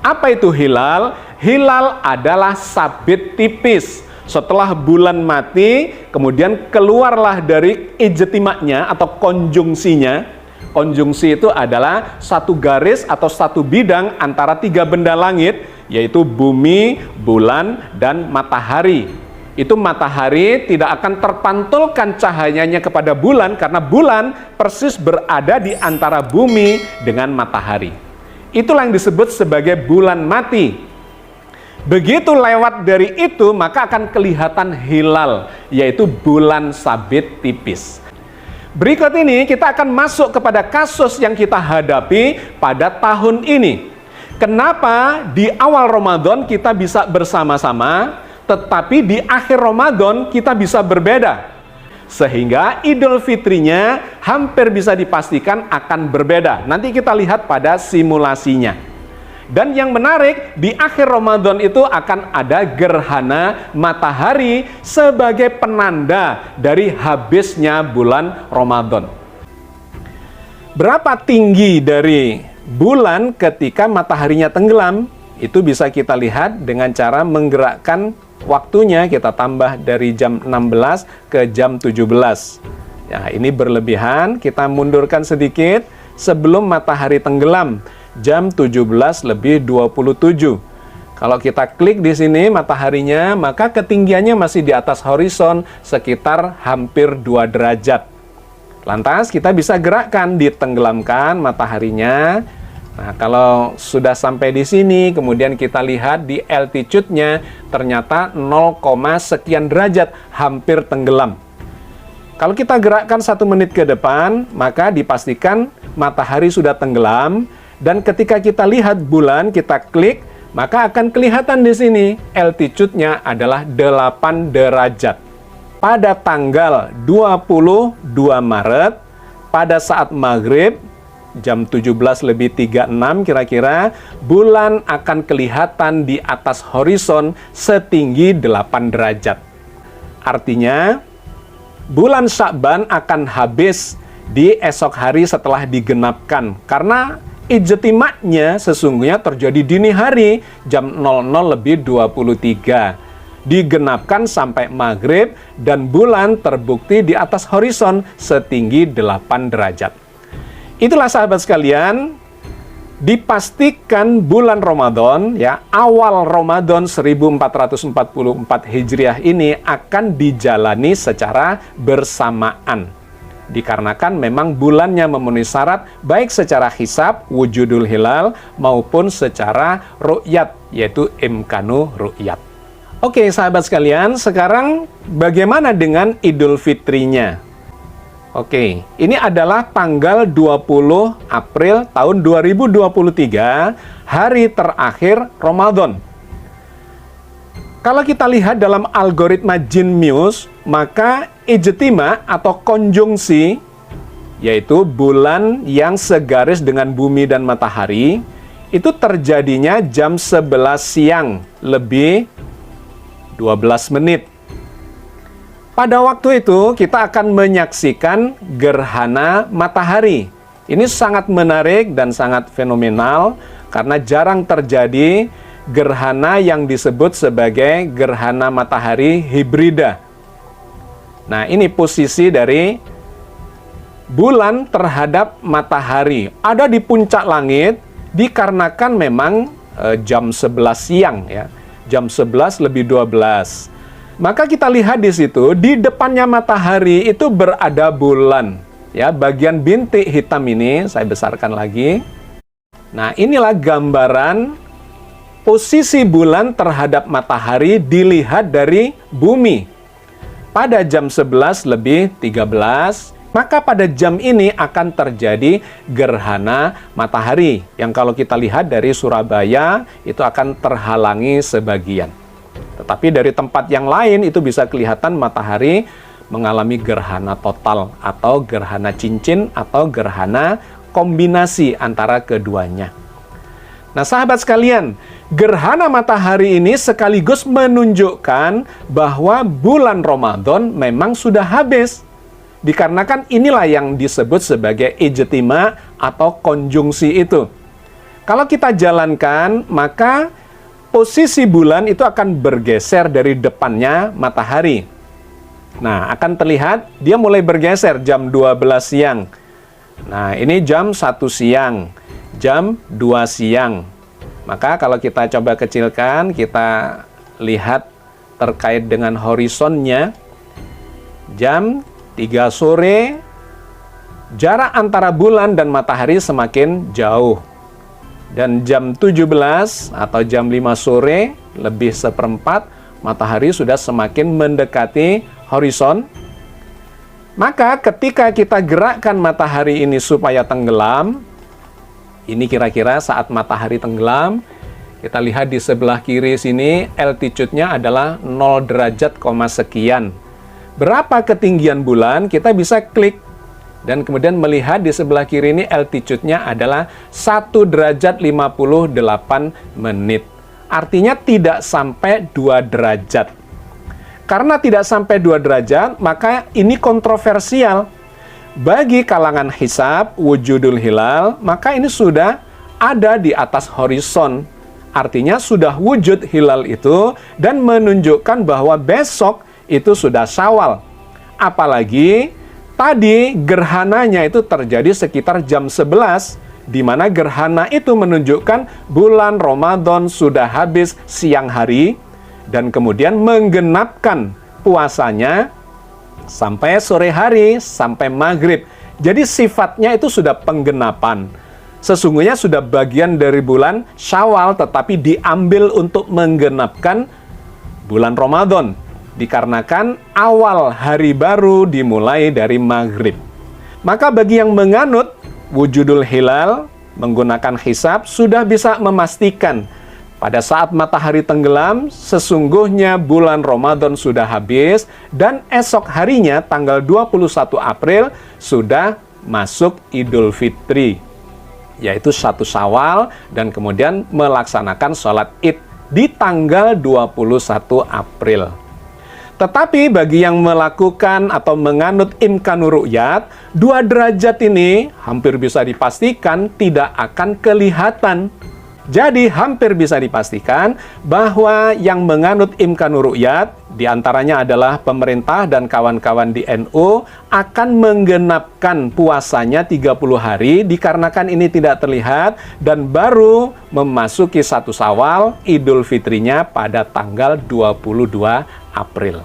Apa itu hilal? Hilal adalah sabit tipis. Setelah bulan mati, kemudian keluarlah dari ijtima'nya atau konjungsinya. Konjungsi itu adalah satu garis atau satu bidang antara tiga benda langit, yaitu bumi, bulan, dan matahari. Itu matahari tidak akan terpantulkan cahayanya kepada bulan karena bulan persis berada di antara bumi dengan matahari. Itulah yang disebut sebagai bulan mati. Begitu lewat dari itu, maka akan kelihatan hilal, yaitu bulan sabit tipis. Berikut ini kita akan masuk kepada kasus yang kita hadapi pada tahun ini. Kenapa di awal Ramadan kita bisa bersama-sama, tetapi di akhir Ramadan kita bisa berbeda? Sehingga Idul Fitrinya hampir bisa dipastikan akan berbeda. Nanti kita lihat pada simulasinya. Dan yang menarik, di akhir Ramadan itu akan ada gerhana matahari sebagai penanda dari habisnya bulan Ramadan. Berapa tinggi dari bulan ketika mataharinya tenggelam? Itu bisa kita lihat dengan cara menggerakkan waktunya, kita tambah dari jam 16 ke jam 17. Ya, ini berlebihan, kita mundurkan sedikit sebelum matahari tenggelam. Jam 17:27. Kalau kita klik di sini mataharinya, maka ketinggiannya masih di atas horizon sekitar hampir 2 derajat. Lantas kita bisa gerakkan, ditenggelamkan mataharinya. Nah, kalau sudah sampai di sini, kemudian kita lihat di altitude-nya ternyata 0, sekian derajat, hampir tenggelam. Kalau kita gerakkan 1 menit ke depan, maka dipastikan matahari sudah tenggelam. Dan ketika kita lihat bulan, kita klik, maka akan kelihatan di sini altitude-nya adalah 8 derajat. Pada tanggal 22 Maret, pada saat maghrib, jam 17:36 kira-kira, bulan akan kelihatan di atas horizon setinggi 8 derajat. Artinya, bulan Sya'ban akan habis di esok hari setelah digenapkan. Karena ijtima'nya sesungguhnya terjadi dini hari jam 00:23. Digenapkan sampai maghrib dan bulan terbukti di atas horizon setinggi 8 derajat. Itulah sahabat sekalian, dipastikan bulan Ramadan, ya, awal Ramadan 1444 Hijriah ini akan dijalani secara bersamaan. Dikarenakan memang bulannya memenuhi syarat baik secara hisab, wujudul hilal, maupun secara ru'yat, yaitu imkanu ru'yat. Oke sahabat sekalian, sekarang bagaimana dengan Idul Fitrinya? Oke, ini adalah tanggal 20 April tahun 2023, hari terakhir Ramadan. Kalau kita lihat dalam algoritma Genius, maka ijtima atau konjungsi, yaitu bulan yang segaris dengan bumi dan matahari, itu terjadinya jam 11 siang lebih 12 menit. Pada waktu itu kita akan menyaksikan gerhana matahari. Ini sangat menarik dan sangat fenomenal karena jarang terjadi gerhana yang disebut sebagai gerhana matahari hibrida. Nah, ini posisi dari bulan terhadap matahari. Ada di puncak langit dikarenakan memang jam 11 siang, ya. Jam 11:12. Maka kita lihat di situ, di depannya matahari itu berada bulan. Ya, bagian bintik hitam ini saya besarkan lagi. Nah, inilah gambaran posisi bulan terhadap matahari dilihat dari bumi. Pada jam 11:13, maka pada jam ini akan terjadi gerhana matahari. Yang kalau kita lihat dari Surabaya, itu akan terhalangi sebagian. Tetapi dari tempat yang lain itu bisa kelihatan matahari mengalami gerhana total atau gerhana cincin atau gerhana kombinasi antara keduanya. Nah sahabat sekalian, gerhana matahari ini sekaligus menunjukkan bahwa bulan Ramadan memang sudah habis. Dikarenakan inilah yang disebut sebagai ijtima atau konjungsi itu. Kalau kita jalankan, maka posisi bulan itu akan bergeser dari depannya matahari. Nah, akan terlihat dia mulai bergeser jam 12 siang. Nah, ini jam 1 siang, jam 2 siang. Maka kalau kita coba kecilkan, kita lihat terkait dengan horisonnya, jam 3 sore, jarak antara bulan dan matahari semakin jauh. Dan jam 17 atau jam 5 sore, lebih seperempat, matahari sudah semakin mendekati horizon. Maka ketika kita gerakkan matahari ini supaya tenggelam, ini kira-kira saat matahari tenggelam, kita lihat di sebelah kiri sini, altitude-nya adalah 0 derajat, sekian. Berapa ketinggian bulan, kita bisa klik. Dan kemudian melihat di sebelah kiri ini altitude-nya adalah 1 derajat 58 menit. Artinya tidak sampai 2 derajat. Karena tidak sampai 2 derajat, maka ini kontroversial. Bagi kalangan hisab, wujudul hilal, maka ini sudah ada di atas horizon. Artinya sudah wujud hilal itu dan menunjukkan bahwa besok itu sudah Syawal. Apalagi tadi gerhananya itu terjadi sekitar jam 11, di mana gerhana itu menunjukkan bulan Ramadan sudah habis siang hari, dan kemudian menggenapkan puasanya sampai sore hari, sampai maghrib. Jadi sifatnya itu sudah penggenapan. Sesungguhnya sudah bagian dari bulan Syawal, tetapi diambil untuk menggenapkan bulan Ramadan. Dikarenakan awal hari baru dimulai dari maghrib. Maka bagi yang menganut wujudul hilal menggunakan hisab, sudah bisa memastikan pada saat matahari tenggelam, sesungguhnya bulan Ramadan sudah habis, dan esok harinya tanggal 21 April sudah masuk Idul Fitri, yaitu 1 Syawal, dan kemudian melaksanakan sholat Id di tanggal 21 April. Tetapi bagi yang melakukan atau menganut imkanur ru'yat, 2 derajat ini hampir bisa dipastikan tidak akan kelihatan. Jadi hampir bisa dipastikan bahwa yang menganut imkanur ru'yat, diantaranya adalah pemerintah dan kawan-kawan di NU, akan menggenapkan puasanya 30 hari dikarenakan ini tidak terlihat, dan baru memasuki 1 Syawal, Idul Fitrinya pada tanggal 22 April.